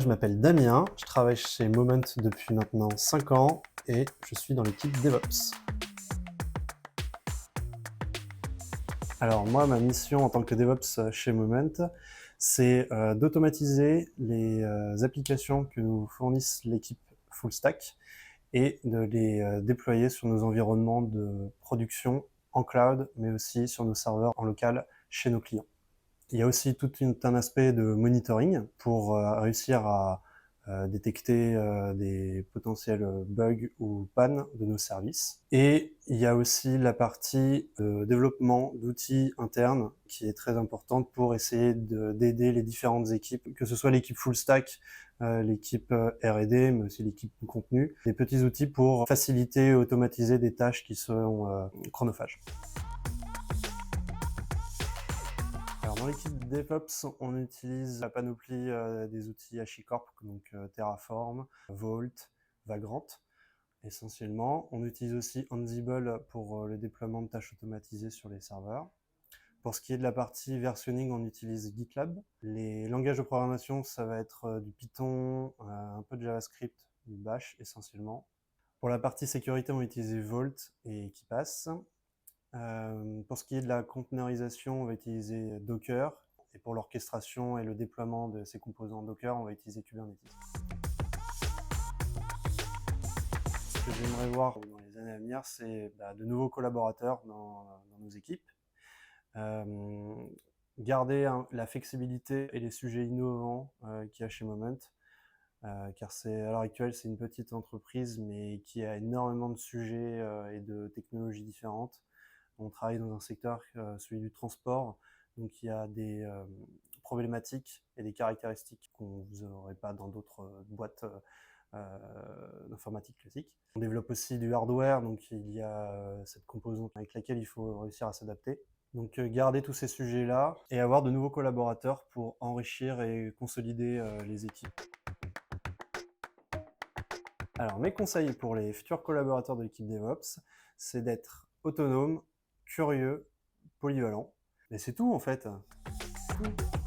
Je m'appelle Damien, je travaille chez Moment depuis maintenant 5 ans et je suis dans l'équipe DevOps. Alors moi, ma mission en tant que DevOps chez Moment, c'est d'automatiser les applications que nous fournissent l'équipe Full Stack et de les déployer sur nos environnements de production en cloud, mais aussi sur nos serveurs en local chez nos clients. Il y a aussi tout un aspect de monitoring pour réussir à détecter des potentiels bugs ou pannes de nos services. Et il y a aussi la partie de développement d'outils internes qui est très importante pour essayer d'aider les différentes équipes, que ce soit l'équipe full stack, l'équipe R&D, mais aussi l'équipe contenu, des petits outils pour faciliter et automatiser des tâches qui sont chronophages. Alors dans l'équipe DevOps, on utilise la panoplie des outils HashiCorp, donc Terraform, Vault, Vagrant, essentiellement. On utilise aussi Ansible pour le déploiement de tâches automatisées sur les serveurs. Pour ce qui est de la partie versionning, on utilise GitLab. Les langages de programmation, ça va être du Python, un peu de JavaScript, du Bash essentiellement. Pour la partie sécurité, on utilise Vault et KeePass. Pour ce qui est de la conteneurisation, on va utiliser Docker. Et pour l'orchestration et le déploiement de ces composants Docker, on va utiliser Kubernetes. Ce que j'aimerais voir dans les années à venir, c'est de nouveaux collaborateurs dans nos équipes. Garder la flexibilité et les sujets innovants qu'il y a chez Moment. Car à l'heure actuelle, c'est une petite entreprise, mais qui a énormément de sujets et de technologies différentes. On travaille dans un secteur, celui du transport, donc il y a des problématiques et des caractéristiques qu'on vous n'aurez pas dans d'autres boîtes d'informatique classique. On développe aussi du hardware, donc il y a cette composante avec laquelle il faut réussir à s'adapter. Donc garder tous ces sujets-là et avoir de nouveaux collaborateurs pour enrichir et consolider les équipes. Alors mes conseils pour les futurs collaborateurs de l'équipe DevOps, c'est d'être autonome, curieux, polyvalent. Et c'est tout en fait. Tout.